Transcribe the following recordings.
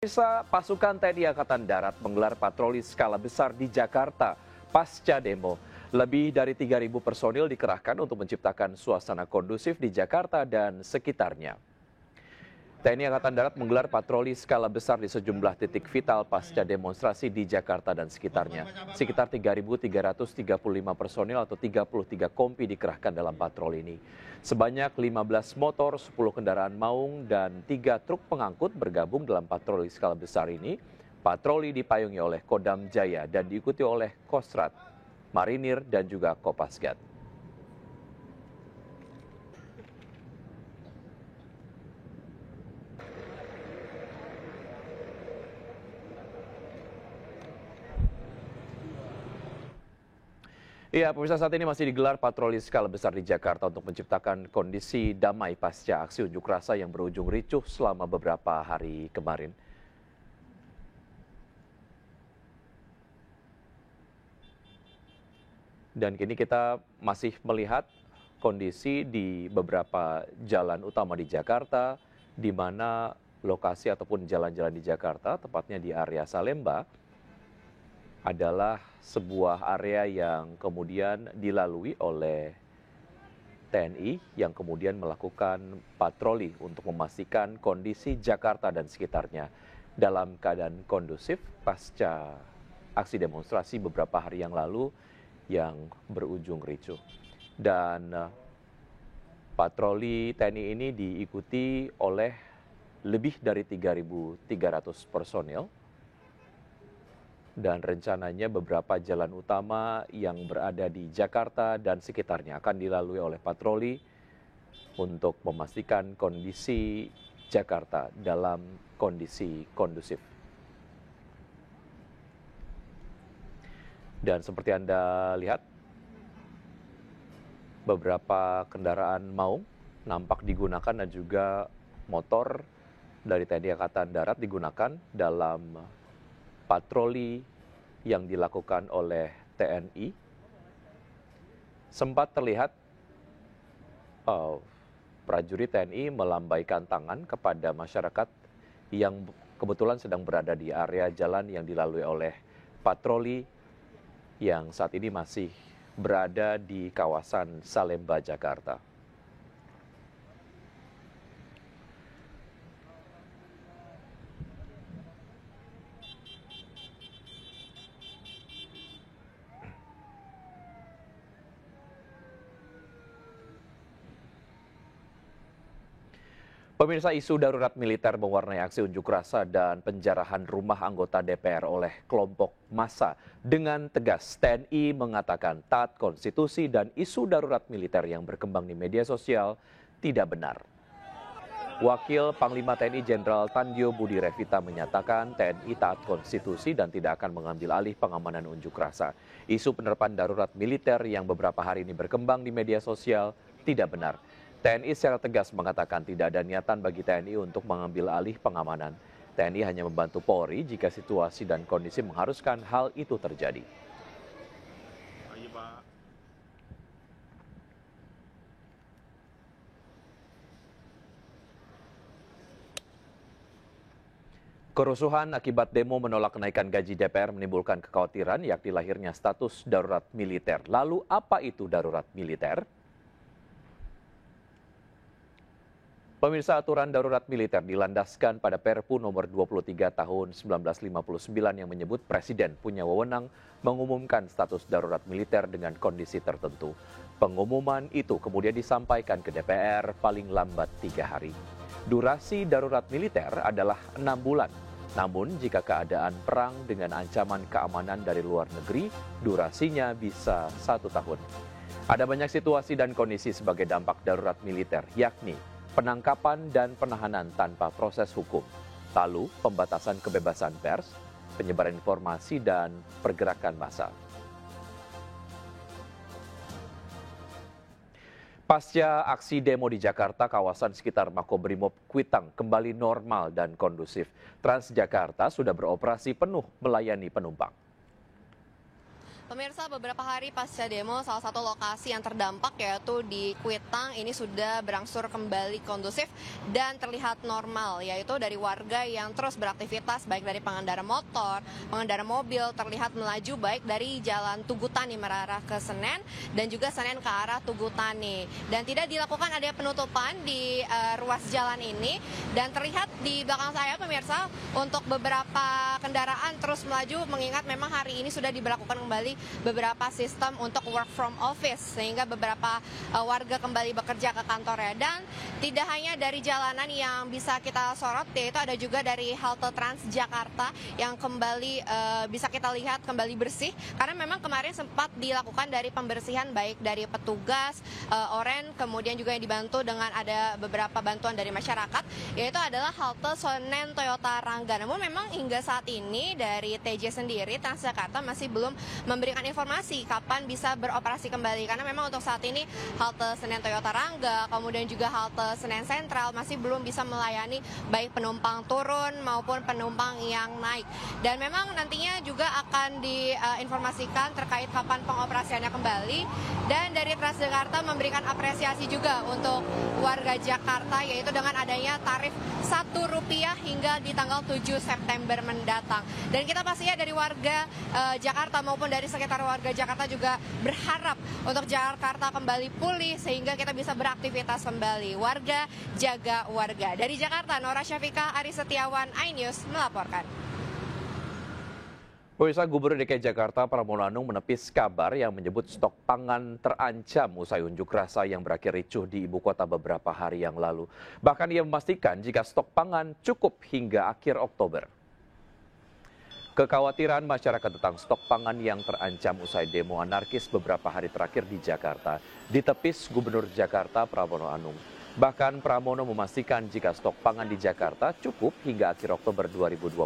Pemirsa, pasukan TNI Angkatan Darat menggelar patroli skala besar di Jakarta pasca demo. Lebih dari 3.000 personil dikerahkan untuk menciptakan suasana kondusif di Jakarta dan sekitarnya. TNI Angkatan Darat menggelar patroli skala besar di sejumlah titik vital pasca demonstrasi di Jakarta dan sekitarnya. Sekitar 3.335 personil atau 33 kompi dikerahkan dalam patroli ini. Sebanyak 15 motor, 10 kendaraan maung, dan 3 truk pengangkut bergabung dalam patroli skala besar ini. Patroli dipayungi oleh Kodam Jaya dan diikuti oleh Kostrad, Marinir, dan juga Kopasgat. Iya, pemirsa, saat ini masih digelar patroli skala besar di Jakarta untuk menciptakan kondisi damai pasca aksi unjuk rasa yang berujung ricuh selama beberapa hari kemarin. Dan kini kita masih melihat kondisi di beberapa jalan utama di Jakarta, di mana lokasi ataupun jalan-jalan di Jakarta, tepatnya di area Salemba, adalah sebuah area yang kemudian dilalui oleh TNI yang kemudian melakukan patroli untuk memastikan kondisi Jakarta dan sekitarnya dalam keadaan kondusif pasca aksi demonstrasi beberapa hari yang lalu yang berujung ricuh. Dan patroli TNI ini diikuti oleh lebih dari 3.300 personil. Dan rencananya beberapa jalan utama yang berada di Jakarta dan sekitarnya akan dilalui oleh patroli untuk memastikan kondisi Jakarta dalam kondisi kondusif. Dan seperti Anda lihat, beberapa kendaraan maung nampak digunakan dan juga motor dari TNI Angkatan Darat digunakan dalam patroli yang dilakukan oleh TNI. Sempat terlihat prajurit TNI melambaikan tangan kepada masyarakat yang kebetulan sedang berada di area jalan yang dilalui oleh patroli yang saat ini masih berada di kawasan Salemba, Jakarta. Pemirsa, isu darurat militer mewarnai aksi unjuk rasa dan penjarahan rumah anggota DPR oleh kelompok massa. Dengan tegas, TNI mengatakan taat konstitusi dan isu darurat militer yang berkembang di media sosial tidak benar. Wakil Panglima TNI Jenderal Tandjo Budi Revita menyatakan TNI taat konstitusi dan tidak akan mengambil alih pengamanan unjuk rasa. Isu penerapan darurat militer yang beberapa hari ini berkembang di media sosial tidak benar. TNI secara tegas mengatakan tidak ada niatan bagi TNI untuk mengambil alih pengamanan. TNI hanya membantu Polri jika situasi dan kondisi mengharuskan hal itu terjadi. Kerusuhan akibat demo menolak kenaikan gaji DPR menimbulkan kekhawatiran yakni lahirnya status darurat militer. Lalu apa itu darurat militer? Pemirsa, aturan darurat militer dilandaskan pada Perpu nomor 23 tahun 1959 yang menyebut Presiden punya wewenang mengumumkan status darurat militer dengan kondisi tertentu. Pengumuman itu kemudian disampaikan ke DPR paling lambat 3 hari. Durasi darurat militer adalah 6 bulan. Namun jika keadaan perang dengan ancaman keamanan dari luar negeri, durasinya bisa 1 tahun. Ada banyak situasi dan kondisi sebagai dampak darurat militer, yakni penangkapan dan penahanan tanpa proses hukum, lalu pembatasan kebebasan pers, penyebaran informasi, dan pergerakan massa. Pasca aksi demo di Jakarta, kawasan sekitar Makobrimob Kuitang kembali normal dan kondusif. Transjakarta sudah beroperasi penuh melayani penumpang. Pemirsa, beberapa hari pasca demo, salah satu lokasi yang terdampak yaitu di Kuitang ini sudah berangsur kembali kondusif dan terlihat normal, yaitu dari warga yang terus beraktivitas baik dari pengendara motor, pengendara mobil terlihat melaju baik dari Jalan Tugutani mengarah ke Senen dan juga Senen ke arah Tugutani. Dan tidak dilakukan ada penutupan di ruas jalan ini dan terlihat di belakang saya pemirsa untuk beberapa kendaraan terus melaju mengingat memang hari ini sudah diberlakukan kembali beberapa sistem untuk work from office sehingga beberapa warga kembali bekerja ke kantornya. Dan tidak hanya dari jalanan yang bisa kita sorot, yaitu ada juga dari halte Transjakarta yang kembali bisa kita lihat kembali bersih karena memang kemarin sempat dilakukan dari pembersihan baik dari petugas oren, kemudian juga yang dibantu dengan ada beberapa bantuan dari masyarakat, yaitu adalah halte Senen Toyota Rangga. Namun memang hingga saat ini dari TJ sendiri Transjakarta masih belum memberikan informasi kapan bisa beroperasi kembali karena memang untuk saat ini halte Senen Toyota Rangga kemudian juga halte Senen Sentral masih belum bisa melayani baik penumpang turun maupun penumpang yang naik. Dan memang nantinya juga akan diinformasikan terkait kapan pengoperasiannya kembali. Dan dari Transjakarta memberikan apresiasi juga untuk warga Jakarta yaitu dengan adanya tarif Rp1 hingga di tanggal 7 September mendatang. Dan kita pastinya dari warga Jakarta maupun dari sekitar warga Jakarta juga berharap untuk Jakarta kembali pulih sehingga kita bisa beraktivitas kembali. Warga jaga warga. Dari Jakarta, Nora Syafika, Ari Setiawan, iNews melaporkan. Pemirsa, Gubernur DKI Jakarta Pramono Anung menepis kabar yang menyebut stok pangan terancam usai unjuk rasa yang berakhir ricuh di ibu kota beberapa hari yang lalu. Bahkan ia memastikan jika stok pangan cukup hingga akhir Oktober. Kekhawatiran masyarakat tentang stok pangan yang terancam usai demo anarkis beberapa hari terakhir di Jakarta ditepis Gubernur Jakarta Pramono Anung. Bahkan Pramono memastikan jika stok pangan di Jakarta cukup hingga akhir Oktober 2025.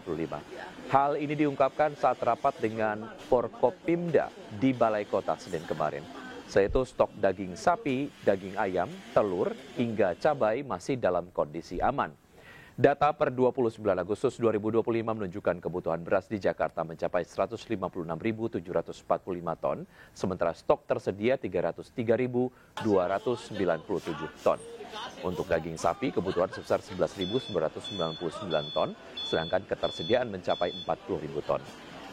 Hal ini diungkapkan saat rapat dengan Forkopimda di Balai Kota Senin kemarin. Yaitu stok daging sapi, daging ayam, telur, hingga cabai masih dalam kondisi aman. Data per 29 Agustus 2025 menunjukkan kebutuhan beras di Jakarta mencapai 156.745 ton, sementara stok tersedia 303.297 ton. Untuk daging sapi, kebutuhan sebesar 11.999 ton, sedangkan ketersediaan mencapai 40.000 ton.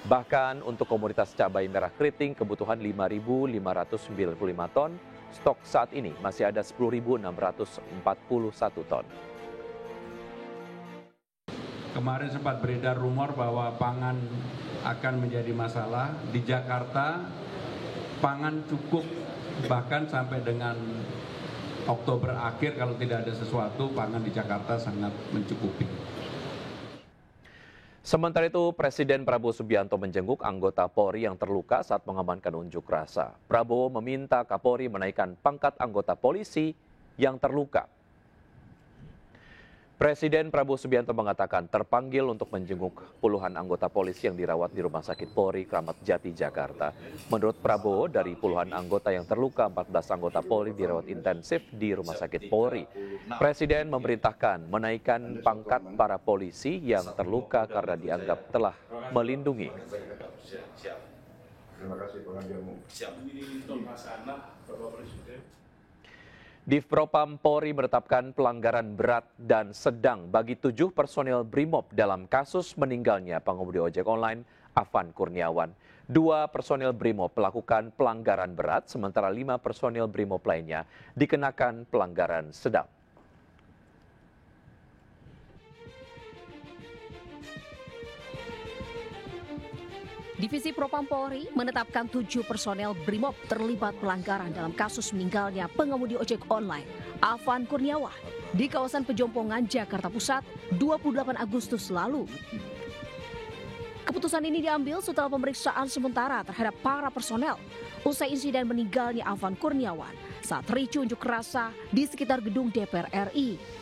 Bahkan untuk komoditas cabai merah keriting, kebutuhan 5.595 ton, stok saat ini masih ada 10.641 ton. Kemarin sempat beredar rumor bahwa pangan akan menjadi masalah. Di Jakarta, pangan cukup bahkan sampai dengan Oktober akhir kalau tidak ada sesuatu, pangan di Jakarta sangat mencukupi. Sementara itu, Presiden Prabowo Subianto menjenguk anggota Polri yang terluka saat mengamankan unjuk rasa. Prabowo meminta Kapolri menaikkan pangkat anggota polisi yang terluka. Presiden Prabowo Subianto mengatakan terpanggil untuk menjenguk puluhan anggota polisi yang dirawat di Rumah Sakit Polri Kramat Jati, Jakarta. Menurut Prabowo, dari puluhan anggota yang terluka, 14 anggota Polri dirawat intensif di Rumah Sakit Polri. Presiden memerintahkan menaikkan pangkat para polisi yang terluka karena dianggap telah melindungi. Terima kasih pengajarmu. Divpropam Polri menetapkan pelanggaran berat dan sedang bagi 7 personil Brimob dalam kasus meninggalnya pengemudi ojek online Afan Kurniawan. 2 personil Brimob melakukan pelanggaran berat, sementara 5 personil Brimob lainnya dikenakan pelanggaran sedang. Divisi Propam Polri menetapkan 7 personel Brimob terlibat pelanggaran dalam kasus meninggalnya pengemudi ojek online Afan Kurniawan di kawasan Pejompongan, Jakarta Pusat, 28 Agustus lalu. Keputusan ini diambil setelah pemeriksaan sementara terhadap para personel usai insiden meninggalnya Afan Kurniawan saat ricuh unjuk rasa di sekitar gedung DPR RI.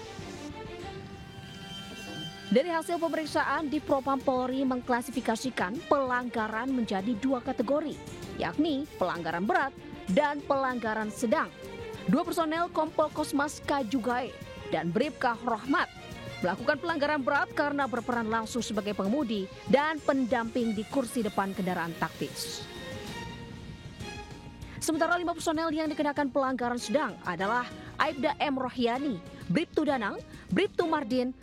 Dari hasil pemeriksaan, Divpropam Polri mengklasifikasikan pelanggaran menjadi 2 kategori, yakni pelanggaran berat dan pelanggaran sedang. 2 personel Kompol Kosmas Kajugae dan Bribka Rohmat melakukan pelanggaran berat karena berperan langsung sebagai pengemudi dan pendamping di kursi depan kendaraan taktis. Sementara 5 personel yang dikenakan pelanggaran sedang adalah Aibda M. Rohyani, Bribtu Danang, Bribtu Mardin,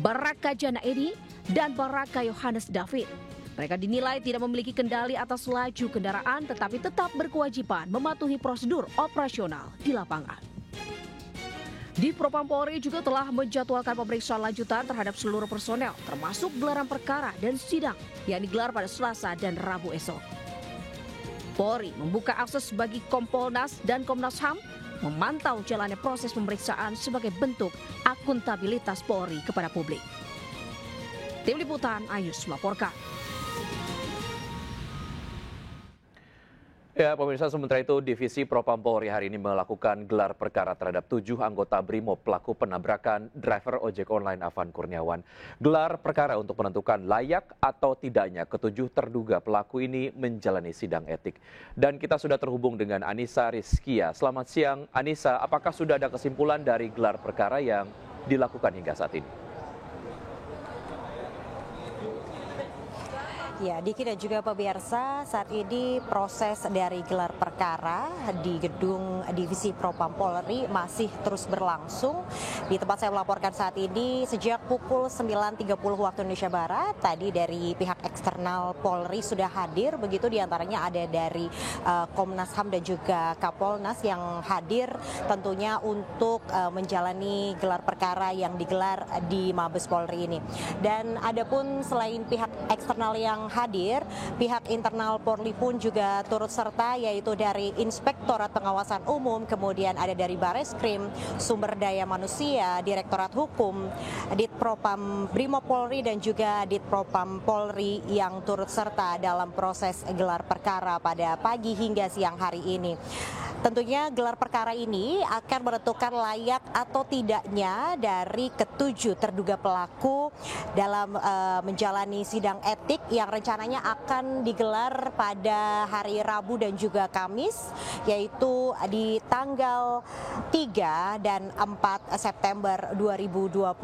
Baraka Jana Edi, dan Baraka Yohanes David. Mereka dinilai tidak memiliki kendali atas laju kendaraan tetapi tetap berkewajiban mematuhi prosedur operasional di lapangan. Di Propam Polri juga telah menjadwalkan pemeriksaan lanjutan terhadap seluruh personel termasuk gelaran perkara dan sidang yang digelar pada Selasa dan Rabu esok. Polri membuka akses bagi Kompolnas dan Komnas HAM memantau jalannya proses pemeriksaan sebagai bentuk akuntabilitas Polri kepada publik. Tim Liputan Ayus melaporkan. Ya, pemirsa, sementara itu Divisi Propam Polri hari ini melakukan gelar perkara terhadap 7 anggota BRIMOB pelaku penabrakan driver ojek online Afan Kurniawan. Gelar perkara untuk menentukan layak atau tidaknya ketujuh terduga pelaku ini menjalani sidang etik. Dan kita sudah terhubung dengan Anissa Rizkia. Selamat siang, Anissa. Apakah sudah ada kesimpulan dari gelar perkara yang dilakukan hingga saat ini? Ya, Diki dan juga pemirsa, saat ini proses dari gelar perkara di gedung Divisi Propam Polri masih terus berlangsung. Di tempat saya melaporkan saat ini sejak pukul 9.30 waktu Indonesia Barat, tadi dari pihak eksternal Polri sudah hadir, begitu diantaranya ada dari Komnas HAM dan juga Kapolnas yang hadir tentunya untuk menjalani gelar perkara yang digelar di Mabes Polri ini. Dan adapun selain pihak eksternal yang hadir, pihak internal Polri pun juga turut serta, yaitu dari Inspektorat Pengawasan Umum, kemudian ada dari Bareskrim, Sumber Daya Manusia, Direktorat Hukum, Ditpropam Brimob Polri dan juga Ditpropam Polri yang turut serta dalam proses gelar perkara pada pagi hingga siang hari ini. Tentunya gelar perkara ini akan menentukan layak atau tidaknya dari ketujuh terduga pelaku dalam menjalani sidang etik yang rencananya akan digelar pada hari Rabu dan juga Kamis, yaitu di tanggal 3 dan 4 September 2025.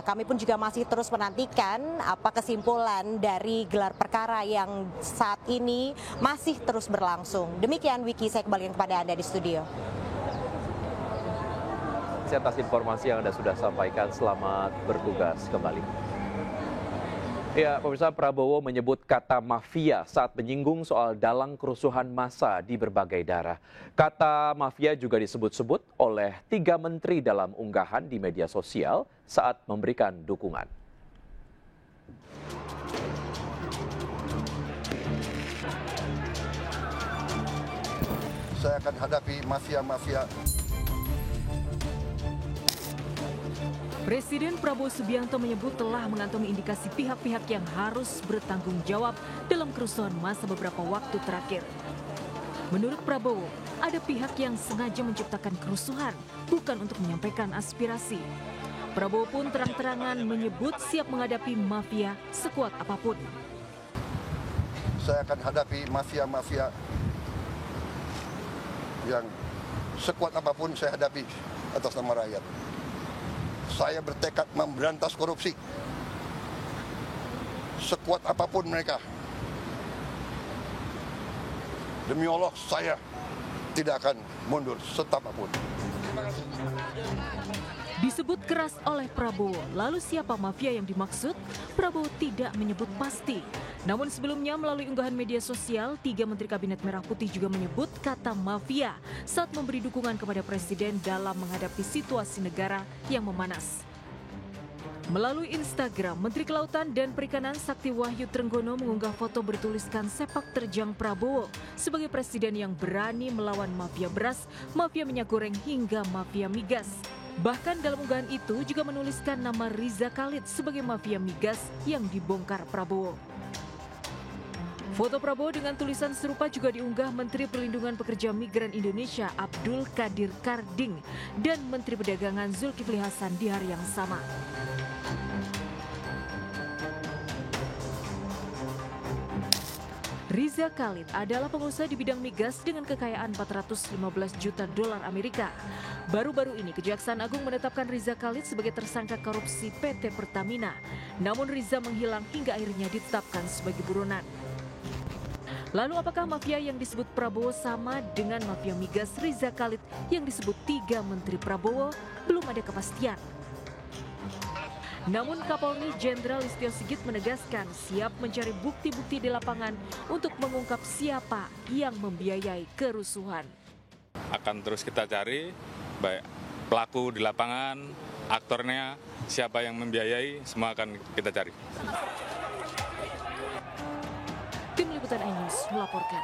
Kami pun juga masih terus menantikan apa kesimpulan dari gelar perkara yang saat ini masih terus berlangsung. Demikian Wiki, saya kembali kepada Anda di studio. Atas informasi yang Anda sudah sampaikan, selamat bertugas kembali. Ya, pemirsa, Prabowo menyebut kata mafia saat menyinggung soal dalang kerusuhan massa di berbagai daerah. Kata mafia juga disebut-sebut oleh 3 menteri dalam unggahan di media sosial saat memberikan dukungan. Saya akan hadapi mafia-mafia. Presiden Prabowo Subianto menyebut telah mengantongi indikasi pihak-pihak yang harus bertanggung jawab dalam kerusuhan massa beberapa waktu terakhir. Menurut Prabowo, ada pihak yang sengaja menciptakan kerusuhan, bukan untuk menyampaikan aspirasi. Prabowo pun terang-terangan menyebut siap menghadapi mafia sekuat apapun. Saya akan hadapi mafia-mafia yang sekuat apapun saya hadapi atas nama rakyat. Saya bertekad memberantas korupsi. Sekuat apapun mereka. Demi Allah, saya tidak akan mundur setapapun. Disebut keras oleh Prabowo, lalu siapa mafia yang dimaksud? Prabowo tidak menyebut pasti. Namun sebelumnya melalui unggahan media sosial, 3 Menteri Kabinet Merah Putih juga menyebut kata mafia saat memberi dukungan kepada Presiden dalam menghadapi situasi negara yang memanas. Melalui Instagram, Menteri Kelautan dan Perikanan Sakti Wahyu Trenggono mengunggah foto bertuliskan sepak terjang Prabowo sebagai presiden yang berani melawan mafia beras, mafia minyak goreng hingga mafia migas. Bahkan dalam unggahan itu juga menuliskan nama Riza Khalid sebagai mafia migas yang dibongkar Prabowo. Foto Prabowo dengan tulisan serupa juga diunggah Menteri Perlindungan Pekerja Migran Indonesia Abdul Qadir Karding dan Menteri Perdagangan Zulkifli Hasan di hari yang sama. Riza Khalid adalah pengusaha di bidang migas dengan kekayaan 415 juta dolar Amerika. Baru-baru ini Kejaksaan Agung menetapkan Riza Khalid sebagai tersangka korupsi PT Pertamina. Namun Riza menghilang hingga akhirnya ditetapkan sebagai buronan. Lalu apakah mafia yang disebut Prabowo sama dengan mafia migas Riza Khalid yang disebut 3 Menteri Prabowo? Belum ada kepastian. Namun Kapolri Jenderal Listio Sigit menegaskan siap mencari bukti-bukti di lapangan untuk mengungkap siapa yang membiayai kerusuhan. Akan terus kita cari, baik pelaku di lapangan, aktornya, siapa yang membiayai, semua akan kita cari. Tim Liputan iNews melaporkan.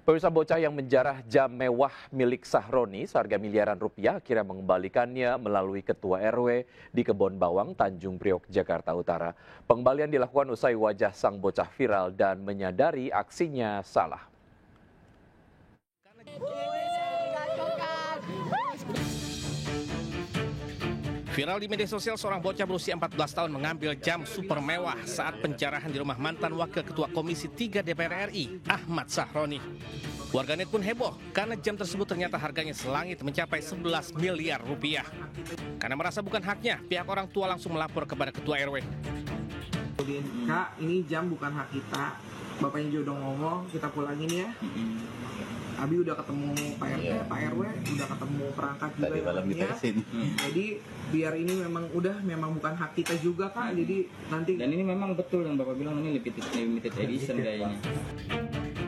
Pemirsa, bocah yang menjarah jam mewah milik Sahroni seharga miliaran rupiah akhirnya mengembalikannya melalui Ketua RW di Kebon Bawang, Tanjung Priok, Jakarta Utara. Pengembalian dilakukan usai wajah sang bocah viral dan menyadari aksinya salah. Viral di media sosial, seorang bocah berusia 14 tahun mengambil jam super mewah saat penjarahan di rumah mantan Wakil Ketua Komisi 3 DPR RI, Ahmad Sahroni. Warganet pun heboh karena jam tersebut ternyata harganya selangit mencapai 11 miliar rupiah. Karena merasa bukan haknya, pihak orang tua langsung melapor kepada Ketua RW. Kak, ini jam bukan hak kita. Bapaknya juga udah ngomong, kita pulangin ya. Abi udah ketemu Pak RT, Pak RW, udah ketemu perangkat juga. Tadi malam diterusin. Jadi biar ini memang bukan hak kita juga, Kak. Jadi nanti. Dan ini memang betul yang Bapak bilang, ini limited edition kayaknya.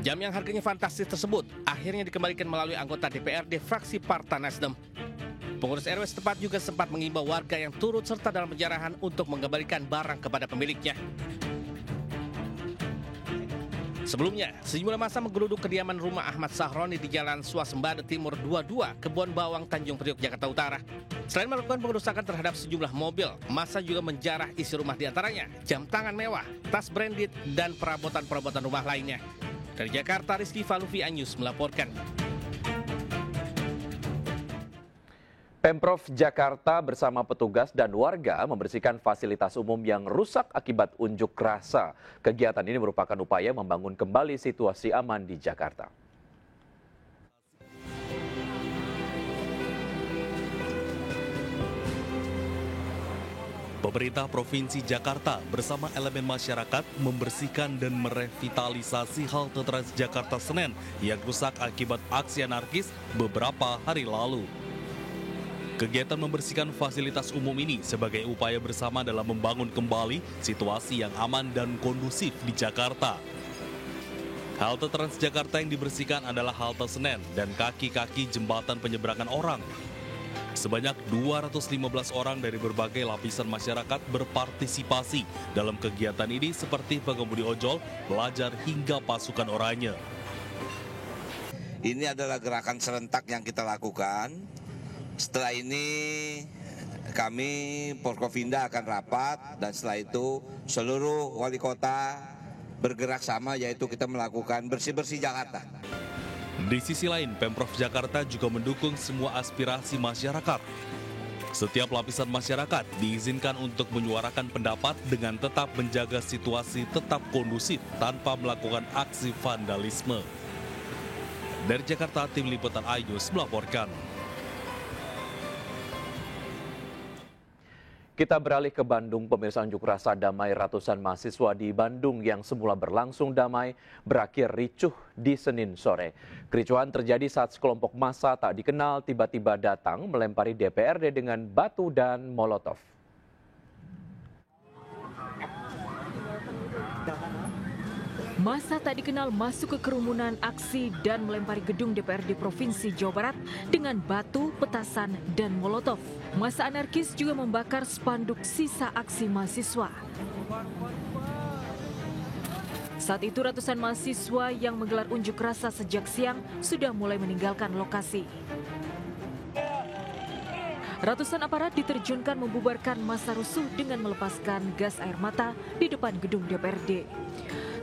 Jam yang harganya fantastis tersebut akhirnya dikembalikan melalui anggota DPRD fraksi Partai Nasdem. Pengurus RW setempat juga sempat mengimbau warga yang turut serta dalam penjarahan untuk mengembalikan barang kepada pemiliknya. Sebelumnya, sejumlah massa menggeruduk kediaman rumah Ahmad Sahroni di Jalan Swasembada Timur 22, Kebon Bawang, Tanjung Priok, Jakarta Utara. Selain melakukan pengerusakan terhadap sejumlah mobil, massa juga menjarah isi rumah diantaranya jam tangan mewah, tas branded, dan perabotan-perabotan rumah lainnya. Dari Jakarta, Rizky Falufi, iNews melaporkan. Pemprov Jakarta bersama petugas dan warga membersihkan fasilitas umum yang rusak akibat unjuk rasa. Kegiatan ini merupakan upaya membangun kembali situasi aman di Jakarta. Pemerintah Provinsi Jakarta bersama elemen masyarakat membersihkan dan merevitalisasi halte Transjakarta Senen yang rusak akibat aksi anarkis beberapa hari lalu. Kegiatan membersihkan fasilitas umum ini sebagai upaya bersama dalam membangun kembali situasi yang aman dan kondusif di Jakarta. Halte Transjakarta yang dibersihkan adalah halte Senen dan kaki-kaki jembatan penyeberangan orang. Sebanyak 215 orang dari berbagai lapisan masyarakat berpartisipasi dalam kegiatan ini seperti pengemudi ojol, pelajar hingga pasukan oranye. Ini adalah gerakan serentak yang kita lakukan. Setelah ini kami Porkovinda akan rapat dan setelah itu seluruh wali kota bergerak sama, yaitu kita melakukan bersih-bersih Jakarta. Di sisi lain, Pemprov Jakarta juga mendukung semua aspirasi masyarakat. Setiap lapisan masyarakat diizinkan untuk menyuarakan pendapat dengan tetap menjaga situasi tetap kondusif tanpa melakukan aksi vandalisme. Dari Jakarta, Tim Liputan iNews melaporkan. Kita beralih ke Bandung. Pemirsa, unjuk rasa damai ratusan mahasiswa di Bandung yang semula berlangsung damai berakhir ricuh di Senin sore. Kericuhan terjadi saat sekelompok massa tak dikenal tiba-tiba datang melempari DPRD dengan batu dan molotov. Massa tak dikenal masuk ke kerumunan aksi dan melempari gedung DPRD Provinsi Jawa Barat dengan batu, petasan, dan molotov. Massa anarkis juga membakar spanduk sisa aksi mahasiswa. Saat itu ratusan mahasiswa yang menggelar unjuk rasa sejak siang sudah mulai meninggalkan lokasi. Ratusan aparat diterjunkan membubarkan massa rusuh dengan melepaskan gas air mata di depan gedung DPRD.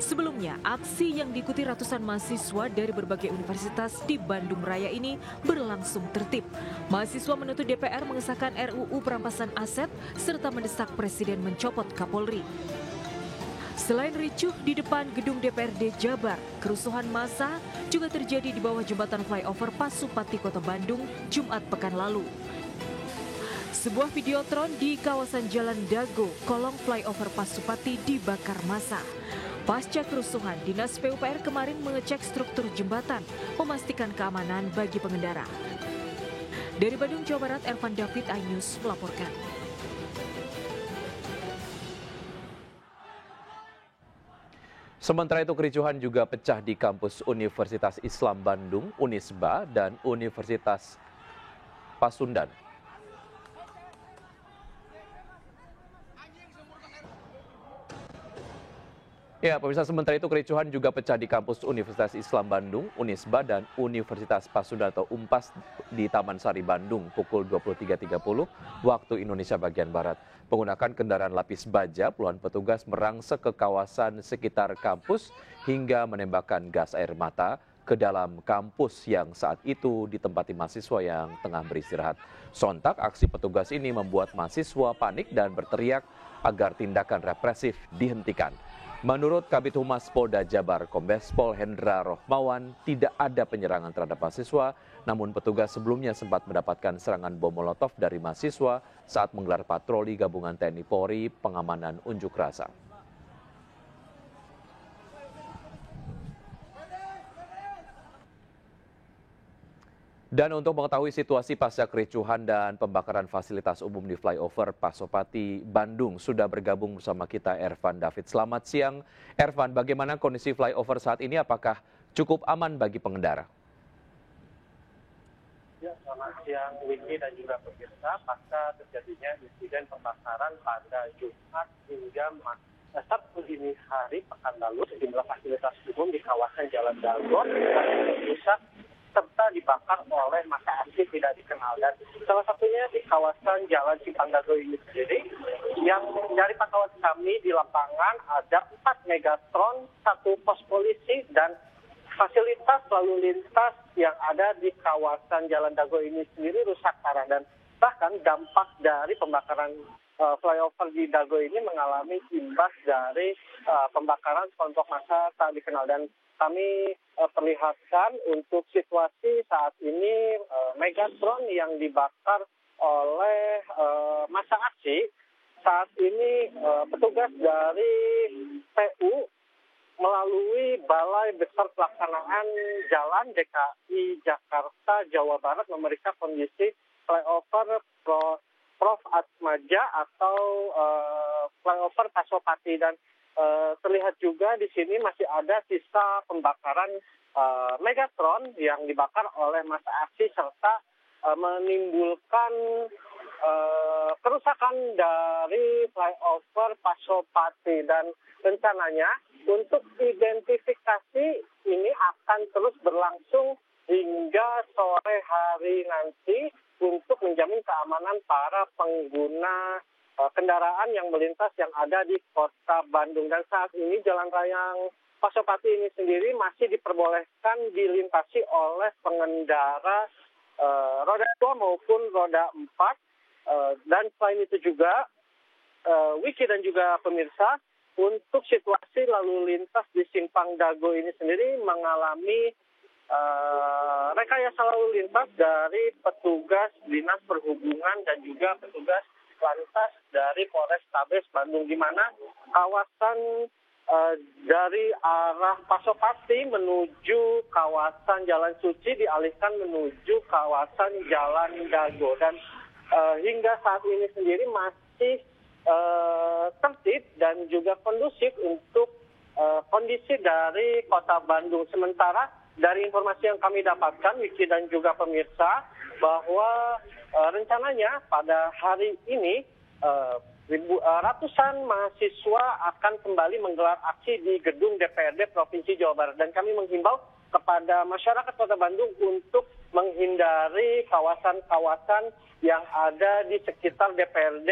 Sebelumnya, aksi yang diikuti ratusan mahasiswa dari berbagai universitas di Bandung Raya ini berlangsung tertib. Mahasiswa menuntut DPR mengesahkan RUU perampasan aset serta mendesak Presiden mencopot Kapolri. Selain ricuh di depan gedung DPRD Jabar, kerusuhan massa juga terjadi di bawah jembatan flyover Pasupati Kota Bandung Jumat pekan lalu. Sebuah videotron di kawasan Jalan Dago, kolong flyover Pasupati dibakar massa. Pasca kerusuhan, Dinas PUPR kemarin mengecek struktur jembatan, memastikan keamanan bagi pengendara. Dari Bandung, Jawa Barat, Ervan David, iNews melaporkan. Sementara itu kericuhan juga pecah di kampus Universitas Islam Bandung, Unisba, dan Universitas Pasundan. Ya, pemirsa, sementara itu kericuhan juga pecah di kampus Universitas Islam Bandung, Unisba, dan Universitas Pasundan atau UMPAS di Taman Sari, Bandung pukul 23.30 waktu Indonesia bagian Barat. Menggunakan kendaraan lapis baja, puluhan petugas merangsek ke kawasan sekitar kampus hingga menembakkan gas air mata ke dalam kampus yang saat itu ditempati mahasiswa yang tengah beristirahat. Sontak aksi petugas ini membuat mahasiswa panik dan berteriak agar tindakan represif dihentikan. Menurut Kabid Humas Polda Jabar, Kombes Pol Hendra Rohmawan, tidak ada penyerangan terhadap mahasiswa, namun petugas sebelumnya sempat mendapatkan serangan bom molotov dari mahasiswa saat menggelar patroli gabungan TNI Polri pengamanan unjuk rasa. Dan untuk mengetahui situasi pasca kericuhan dan pembakaran fasilitas umum di flyover Pasopati, Bandung, sudah bergabung bersama kita Ervan David. Selamat siang, Ervan. Bagaimana kondisi flyover saat ini? Apakah cukup aman bagi pengendara? Ya, selamat siang Wiki dan juga pemirsa. Pasca terjadinya insiden pembakaran pada Jumat hingga Sabtu dini hari pekan lalu, sejumlah fasilitas umum di kawasan Jalan Dago rusak serta dibakar oleh massa aksi tidak dikenal, dan salah satunya di kawasan Jalan Simpang Dago ini sendiri, yang dari pantauan kami di lapangan ada 4 megatron, 1 pos polisi, dan fasilitas lalu lintas yang ada di kawasan Jalan Dago ini sendiri rusak parah, dan bahkan dampak dari pembakaran flyover di Dago ini mengalami imbas dari pembakaran kelompok massa tak dikenal. Dan kami perlihatkan untuk situasi saat ini megatron yang dibakar oleh massa aksi. Saat ini petugas dari PU melalui Balai Besar Pelaksanaan Jalan DKI Jakarta Jawa Barat memeriksa kondisi flyover Prof. Atmaja atau flyover Pasopati, dan terlihat juga di sini masih ada sisa pembakaran megatron yang dibakar oleh massa aksi serta menimbulkan kerusakan dari flyover Pasopati, dan rencananya untuk identifikasi ini akan terus berlangsung hingga sore hari nanti untuk menjamin keamanan para pengguna kendaraan yang melintas yang ada di kota Bandung. Dan saat ini jalan raya Pasopati ini sendiri masih diperbolehkan dilintasi oleh pengendara roda 2 maupun roda 4. Dan selain itu juga, Wiki dan juga pemirsa, untuk situasi lalu lintas di Simpang Dago ini sendiri mengalami rekayasa lalu lintas dari petugas Dinas Perhubungan dan juga petugas lantas dari Polrestabes Bandung, di mana kawasan dari arah Pasopati menuju kawasan Jalan Suci dialihkan menuju kawasan Jalan Dago, dan hingga saat ini sendiri masih tertib dan juga kondusif untuk kondisi dari kota Bandung. Sementara dari informasi yang kami dapatkan, Wiki dan juga pemirsa, bahwa rencananya pada hari ini ratusan mahasiswa akan kembali menggelar aksi di gedung DPRD Provinsi Jawa Barat. Dan kami menghimbau kepada masyarakat Kota Bandung untuk menghindari kawasan-kawasan yang ada di sekitar DPRD,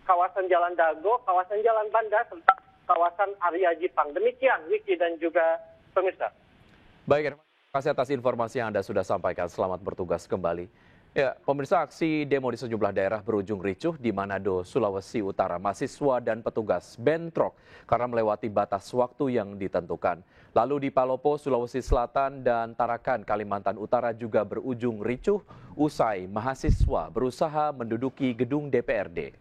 kawasan Jalan Dago, kawasan Jalan Banda, serta kawasan Arya Jipang. Demikian Wiki dan juga pemirsa. Baik, terima kasih atas informasi yang Anda sudah sampaikan. Selamat bertugas kembali. Ya, pemirsa, aksi demo di sejumlah daerah berujung ricuh di Manado, Sulawesi Utara. Mahasiswa dan petugas bentrok karena melewati batas waktu yang ditentukan. Lalu di Palopo, Sulawesi Selatan dan Tarakan, Kalimantan Utara juga berujung ricuh usai mahasiswa berusaha menduduki gedung DPRD.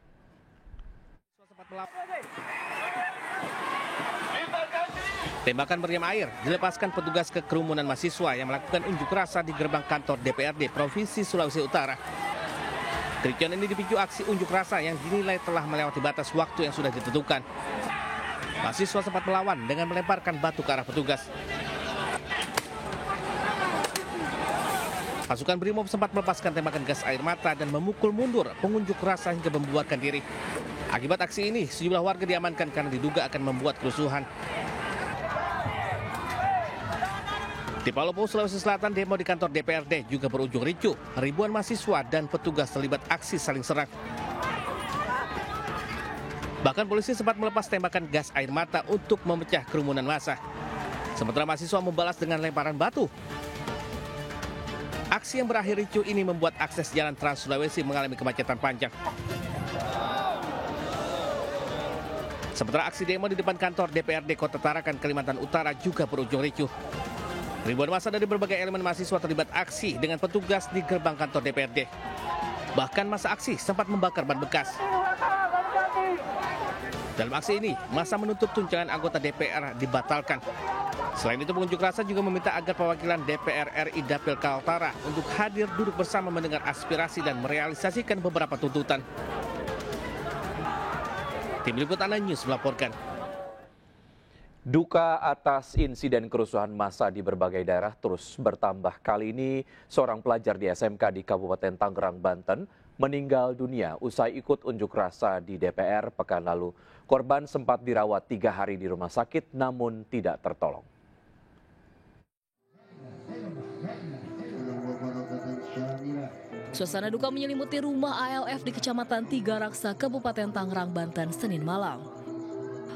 Tembakan meriam air dilepaskan petugas ke kerumunan mahasiswa yang melakukan unjuk rasa di gerbang kantor DPRD Provinsi Sulawesi Utara. Kericuan ini dipicu aksi unjuk rasa yang dinilai telah melewati batas waktu yang sudah ditentukan. Mahasiswa sempat melawan dengan melemparkan batu ke arah petugas. Pasukan BRIMOB sempat melepaskan tembakan gas air mata dan memukul mundur pengunjuk rasa hingga membuarkan diri. Akibat aksi ini, sejumlah warga diamankan karena diduga akan membuat kerusuhan. Di Palopo, Sulawesi Selatan, demo di kantor DPRD juga berujung ricuh. Ribuan mahasiswa dan petugas terlibat aksi saling serang. Bahkan polisi sempat melepas tembakan gas air mata untuk memecah kerumunan massa. Sementara mahasiswa membalas dengan lemparan batu. Aksi yang berakhir ricuh ini membuat akses jalan Trans Sulawesi mengalami kemacetan panjang. Sementara aksi demo di depan kantor DPRD Kota Tarakan, Kalimantan Utara juga berujung ricuh. Ribuan massa dari berbagai elemen mahasiswa terlibat aksi dengan petugas di gerbang kantor DPRD. Bahkan massa aksi sempat membakar ban bekas. Dalam aksi ini, massa menuntut tunjangan anggota DPR dibatalkan. Selain itu, pengunjuk rasa juga meminta agar perwakilan DPR RI Dapil Kaltara untuk hadir duduk bersama mendengar aspirasi dan merealisasikan beberapa tuntutan. Tim Liputan News melaporkan. Duka atas insiden kerusuhan massa di berbagai daerah terus bertambah. Kali ini, seorang pelajar di SMK di Kabupaten Tangerang, Banten, meninggal dunia usai ikut unjuk rasa di DPR pekan lalu. Korban sempat dirawat 3 hari di rumah sakit namun tidak tertolong. Suasana duka menyelimuti rumah ALF di Kecamatan Tiga Raksa, Kabupaten Tangerang, Banten, Senin malam.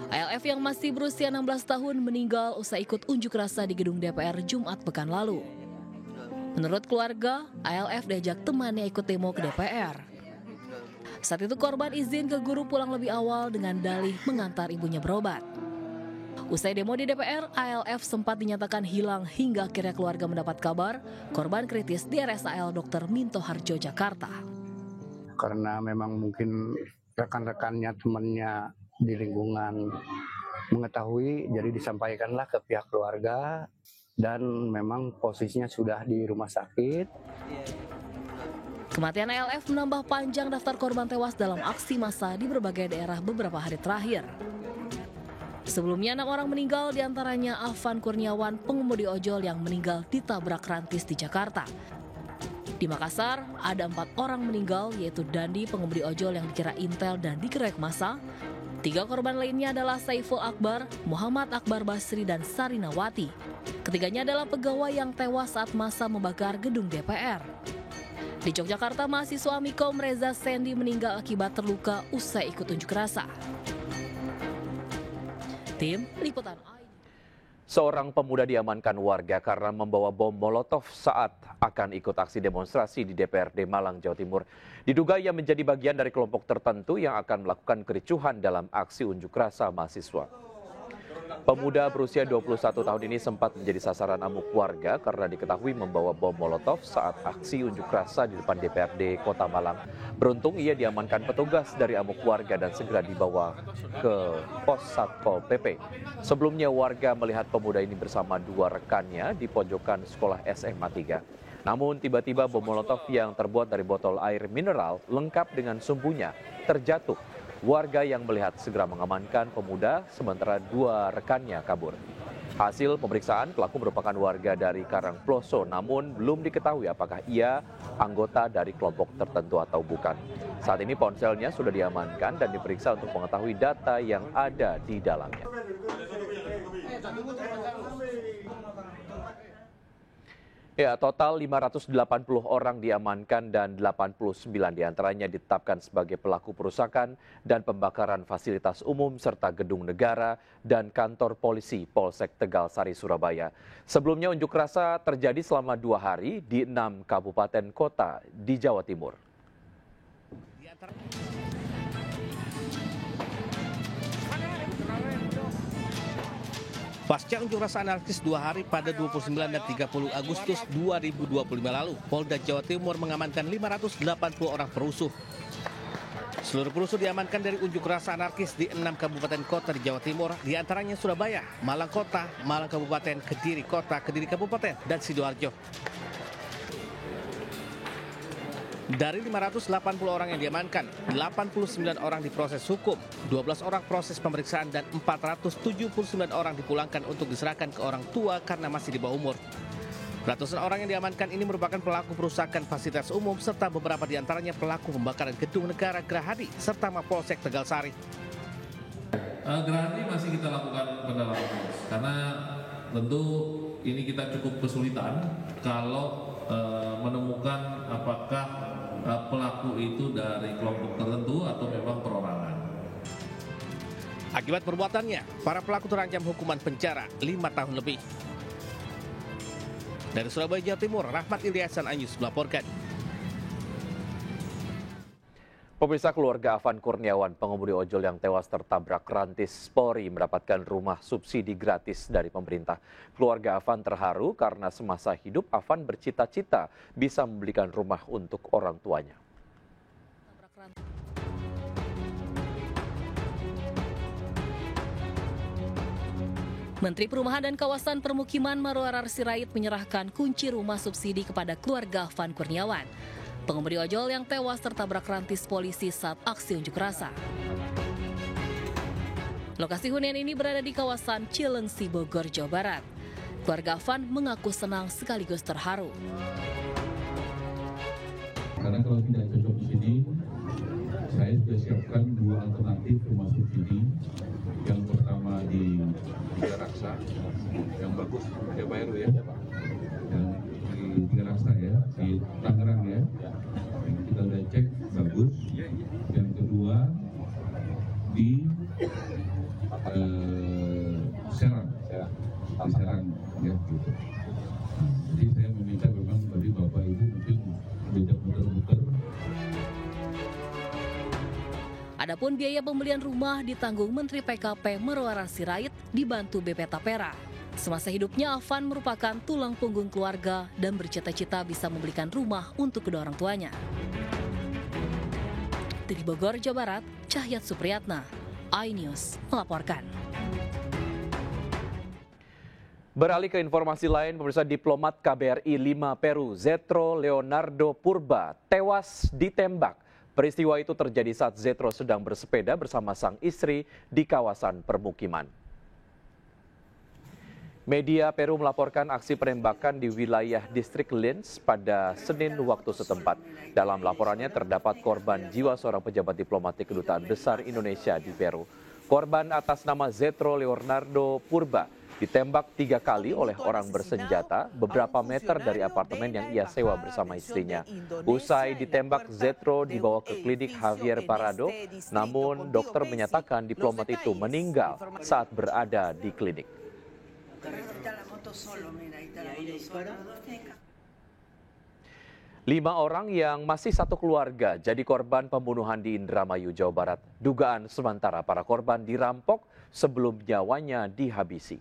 ALF yang masih berusia 16 tahun meninggal usai ikut unjuk rasa di gedung DPR Jumat pekan lalu. Menurut keluarga, ALF diajak temannya ikut demo ke DPR. Saat itu korban izin ke guru pulang lebih awal dengan dalih mengantar ibunya berobat. Usai demo di DPR, ALF sempat dinyatakan hilang hingga akhirnya keluarga mendapat kabar korban kritis di RSAL Dr. Minto Harjo, Jakarta. Karena memang mungkin rekan-rekannya, temannya di lingkungan mengetahui, jadi disampaikanlah ke pihak keluarga dan memang posisinya sudah di rumah sakit. Kematian ALF menambah panjang daftar korban tewas dalam aksi massa di berbagai daerah beberapa hari terakhir. Sebelumnya 6 orang meninggal, diantaranya Afan Kurniawan, pengemudi ojol yang meninggal ditabrak rantis di Jakarta. Di Makassar, ada 4 orang meninggal, yaitu Dandi, pengemudi ojol yang dikira intel dan dikeroyok massa. 3 korban lainnya adalah Saiful Akbar, Muhammad Akbar Basri, dan Sarinawati. Ketiganya adalah pegawai yang tewas saat massa membakar gedung DPR. Di Yogyakarta, mahasiswa Amikom Reza Sendi meninggal akibat terluka usai ikut unjuk rasa. Tim Liputan. Seorang pemuda diamankan warga karena membawa bom molotov saat akan ikut aksi demonstrasi di DPRD Malang, Jawa Timur. Diduga ia menjadi bagian dari kelompok tertentu yang akan melakukan kericuhan dalam aksi unjuk rasa mahasiswa. Pemuda berusia 21 tahun ini sempat menjadi sasaran amuk warga karena diketahui membawa bom molotov saat aksi unjuk rasa di depan DPRD Kota Malang. Beruntung ia diamankan petugas dari amuk warga dan segera dibawa ke pos Satpol PP. Sebelumnya warga melihat pemuda ini bersama 2 rekannya di pojokan sekolah SMA 3. Namun tiba-tiba bom molotov yang terbuat dari botol air mineral lengkap dengan sumbunya terjatuh. Warga yang melihat segera mengamankan pemuda sementara 2 rekannya kabur. Hasil pemeriksaan, pelaku merupakan warga dari Karangploso, namun belum diketahui apakah ia anggota dari kelompok tertentu atau bukan. Saat ini ponselnya sudah diamankan dan diperiksa untuk mengetahui data yang ada di dalamnya. Ya, total 580 orang diamankan dan 89 diantaranya ditetapkan sebagai pelaku perusakan dan pembakaran fasilitas umum serta gedung negara dan kantor polisi Polsek Tegal Sari, Surabaya. Sebelumnya unjuk rasa terjadi selama 2 hari di 6 kabupaten kota di Jawa Timur. Pasca unjuk rasa anarkis 2 hari pada 29 dan 30 Agustus 2025 lalu, Polda Jawa Timur mengamankan 580 orang perusuh. Seluruh perusuh diamankan dari unjuk rasa anarkis di 6 kabupaten kota di Jawa Timur, diantaranya Surabaya, Malang Kota, Malang Kabupaten, Kediri Kota, Kediri Kabupaten, dan Sidoarjo. Dari 580 orang yang diamankan, 89 orang diproses hukum, 12 orang proses pemeriksaan, dan 479 orang dipulangkan untuk diserahkan ke orang tua karena masih di bawah umur. Ratusan orang yang diamankan ini merupakan pelaku perusakan fasilitas umum serta beberapa diantaranya pelaku pembakaran gedung negara Gerahadi serta Mapolsek Tegalsari. Gerahadi masih kita lakukan pendalaman karena tentu ini kita cukup kesulitan kalau menemukan apakah pelaku itu dari kelompok tertentu atau memang perorangan. Akibat perbuatannya, para pelaku terancam hukuman penjara 5 tahun lebih. Dari Surabaya, Jawa Timur, Rahmat Ilyasan Anyus melaporkan. Pemirsa, keluarga Afan Kurniawan, pengemudi ojol yang tewas tertabrak rantis Polri mendapatkan rumah subsidi gratis dari pemerintah. Keluarga Afan terharu karena semasa hidup Afan bercita-cita bisa membelikan rumah untuk orang tuanya. Menteri Perumahan dan Kawasan Permukiman Marwarar Sirait menyerahkan kunci rumah subsidi kepada keluarga Afan Kurniawan, pengemudi ojol yang tewas tertabrak rantis polisi saat aksi unjuk rasa. Lokasi hunian ini berada di kawasan Cilengsi, Bogor, Jawa Barat. Keluarga Afan mengaku senang sekaligus terharu. Karena kalau tidak cocok di sini, saya sudah siapkan 2 alternatif rumah subsidi. Yang pertama di Tiga Raksa, yang bagus, ya Pak Heru ya. Yang di Tiga Raksa ya, di Tangerang ya. Yang kita udah cek bagus. Yang kedua di Serang, di Serang ya gitu. Jadi saya meminta memang dari Bapak Ibu mungkin tidak muter-muter. Adapun biaya pembelian rumah ditanggung Menteri PKP Marwarar Sirait dibantu BP Tapera. Semasa hidupnya Afan merupakan tulang punggung keluarga dan bercita-cita bisa membelikan rumah untuk kedua orang tuanya. Dari Bogor, Jawa Barat, Cahyat Supriyatna, iNews melaporkan. Beralih ke informasi lain, pemirsa, diplomat KBRI 5 Peru, Zetro Leonardo Purba, tewas ditembak. Peristiwa itu terjadi saat Zetro sedang bersepeda bersama sang istri di kawasan permukiman. Media Peru melaporkan aksi penembakan di wilayah distrik Lins pada Senin waktu setempat. Dalam laporannya terdapat korban jiwa seorang pejabat diplomatik Kedutaan Besar Indonesia di Peru. Korban atas nama Zetro Leonardo Purba ditembak 3 kali oleh orang bersenjata beberapa meter dari apartemen yang ia sewa bersama istrinya. Usai ditembak, Zetro dibawa ke klinik Javier Parado, namun dokter menyatakan diplomat itu meninggal saat berada di klinik. 5 orang yang masih satu keluarga jadi korban pembunuhan di Indramayu, Jawa Barat. Dugaan sementara para korban dirampok sebelum nyawanya dihabisi.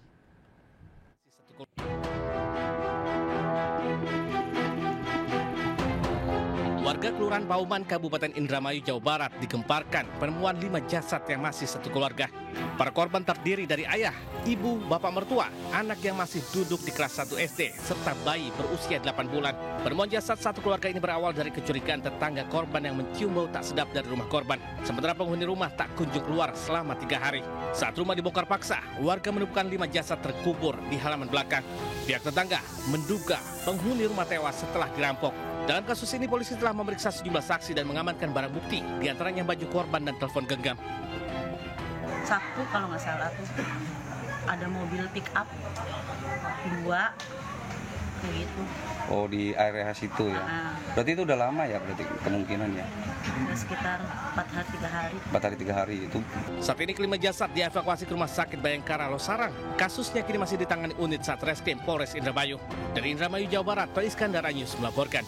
Warga Kelurahan Pauman, Kabupaten Indramayu, Jawa Barat digemparkan penemuan 5 jasad yang masih satu keluarga. Para korban terdiri dari ayah, ibu, bapak mertua, anak yang masih duduk di kelas 1 SD, serta bayi berusia 8 bulan. Penemuan jasad satu keluarga ini berawal dari kecurigaan tetangga korban yang mencium bau tak sedap dari rumah korban. Sementara penghuni rumah tak kunjung keluar selama 3 hari. Saat rumah dibongkar paksa, warga menemukan 5 jasad terkubur di halaman belakang. Pihak tetangga menduga penghuni rumah tewas setelah dirampok. Dalam kasus ini, polisi telah memeriksa sejumlah saksi dan mengamankan barang bukti, diantaranya baju korban dan telepon genggam. Satu kalau nggak salah tuh ada mobil pick up 2 gitu. Oh, di area situ ya. Berarti itu udah lama ya berarti kemungkinannya. Udah sekitar 4 hari 3 hari. 4 hari 3 hari itu. Saat ini kelima jasad dievakuasi ke Rumah Sakit Bayangkara Losarang. Kasusnya kini masih ditangani unit Satreskrim Polres Indramayu. Dari Indramayu, Jawa Barat, Pak Iskandar Anyus melaporkan.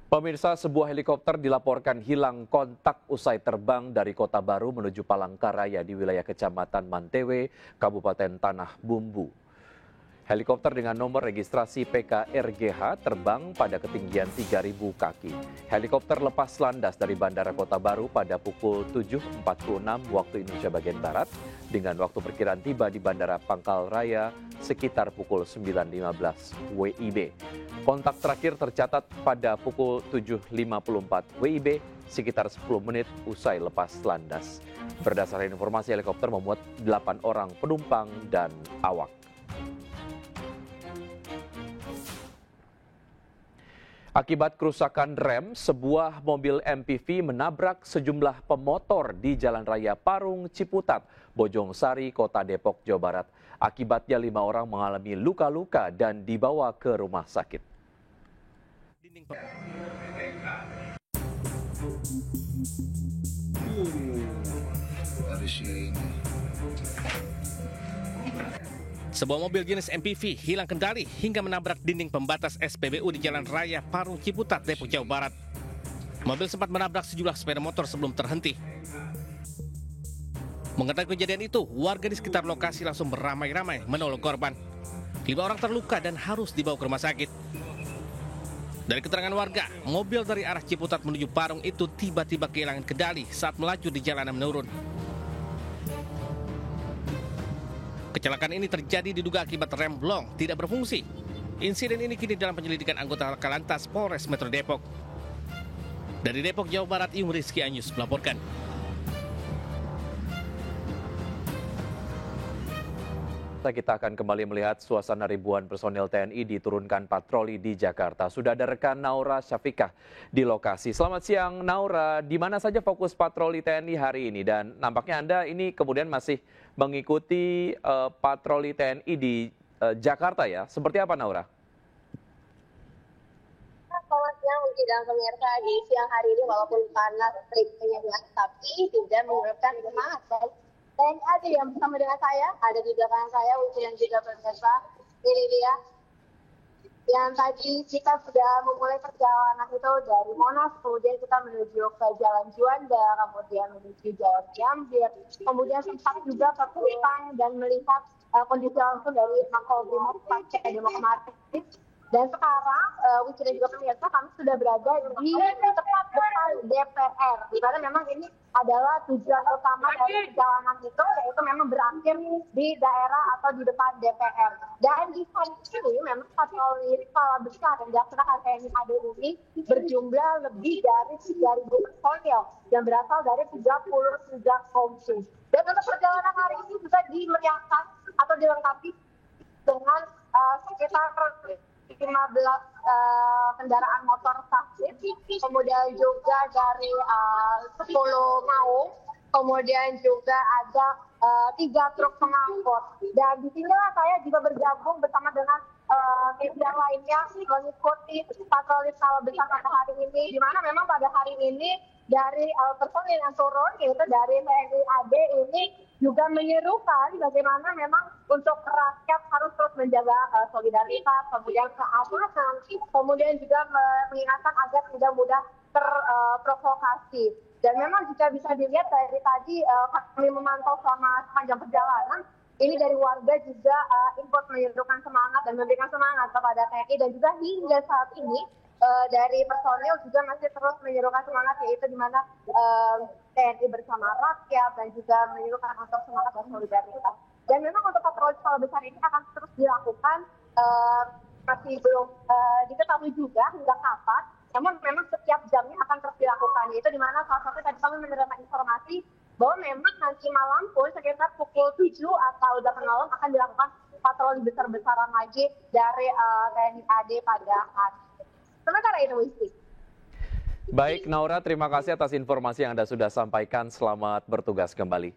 Pemirsa, sebuah helikopter dilaporkan hilang kontak usai terbang dari Kota Baru menuju Palangkaraya di wilayah Kecamatan Mantewe, Kabupaten Tanah Bumbu. Helikopter dengan nomor registrasi PKRGH terbang pada ketinggian 3.000 kaki. Helikopter lepas landas dari Bandara Kota Baru pada pukul 7.46 waktu Indonesia bagian Barat dengan waktu perkiraan tiba di Bandara Pangkal Raya sekitar pukul 9.15 WIB. Kontak terakhir tercatat pada pukul 7.54 WIB sekitar 10 menit usai lepas landas. Berdasarkan informasi, helikopter memuat 8 orang penumpang dan awak. Akibat kerusakan rem, sebuah mobil MPV menabrak sejumlah pemotor di Jalan Raya Parung Ciputat, Bojong Sari, Kota Depok, Jawa Barat. Akibatnya 5 orang mengalami luka-luka dan dibawa ke rumah sakit. Sebuah mobil jenis MPV hilang kendali hingga menabrak dinding pembatas SPBU di Jalan Raya Parung Ciputat, Depok, Jawa Barat. Mobil sempat menabrak sejumlah sepeda motor sebelum terhenti. Mengetahui kejadian itu, warga di sekitar lokasi langsung beramai-ramai menolong korban. 5 orang terluka dan harus dibawa ke rumah sakit. Dari keterangan warga, mobil dari arah Ciputat menuju Parung itu tiba-tiba kehilangan kendali saat melaju di jalanan menurun. Kecelakaan ini terjadi diduga akibat rem blong tidak berfungsi. Insiden ini kini dalam penyelidikan anggota Laka Lantas Polres Metro Depok. Dari Depok, Jawa Barat, Yung Rizky Anyus melaporkan. Kita akan kembali melihat suasana ribuan personel TNI diturunkan patroli di Jakarta. Sudah ada rekan Naura Syafikah di lokasi. Selamat siang Naura, di mana saja fokus patroli TNI hari ini? Dan nampaknya Anda ini kemudian masih mengikuti patroli TNI di Jakarta ya. Seperti apa Naura? Selamat siang dan pemirsa. Di siang hari ini walaupun panas terik penyenggan, tapi tidak menurunkan semangat. TNI ada yang bersama dengan saya, ada di belakang saya, Uci dan juga pemirsa. Ini dia. Yang tadi kita sudah memulai perjalanan itu dari Monas, kemudian kita menuju ke Jalan Juanda, kemudian menuju Jalan Gambir, kemudian sempat juga ke Kupang dan melihat kondisi langsung dari Makobrimob pasca demo kemarin. Dan sekarang, Uci dan juga pemirsa, kami sudah berada di tepat depan DPR, di mana memang ini adalah tujuan utama dari perjalanan itu, yaitu memang berakhir di daerah atau di depan DPR. Dan di hari ini memang patroli skala besar yang dilaksanakan TNI AD ini berjumlah lebih dari 3.000 personil yang berasal dari 33 komisi. Dan untuk perjalanan hari ini juga dimeriahkan atau dilengkapi dengan sekitar 15 kendaraan motor taktis, kemudian juga dari 10 maung, kemudian juga ada 3 truk pengangkut. Dan di sinilah saya juga bergabung bersama dengan media lainnya mengikuti patroli skala besar pada hari ini, di mana memang pada hari ini dari personil yang turun, yaitu dari TNI AD ini juga menyerukan bagaimana memang untuk rakyat harus terus menjaga solidaritas, kemudian keamanan, kemudian juga mengingatkan agar tidak mudah terprovokasi. Dan memang jika bisa dilihat dari tadi kami memantau selama sepanjang perjalanan, ini dari warga juga ikut menyerukan semangat dan memberikan semangat kepada TNI, dan juga hingga saat ini dari personil juga masih terus menyerukan semangat, yaitu di mana TNI bersama rakyat dan juga menyerukan untuk semangat dan solidaritas. Dan memang untuk patroli skala besar ini akan terus dilakukan, masih belum diketahui juga hingga kapan, namun memang setiap jamnya akan terus dilakukan, yaitu di mana salah satu tadi kami menerima informasi bahwa memang nanti malam pun sekitar pukul 7 atau 8 malam akan dilakukan patroli besar-besaran lagi dari TNI AD pada hari. Sementara itu, Wisti. Baik, Naura, terima kasih atas informasi yang Anda sudah sampaikan. Selamat bertugas kembali.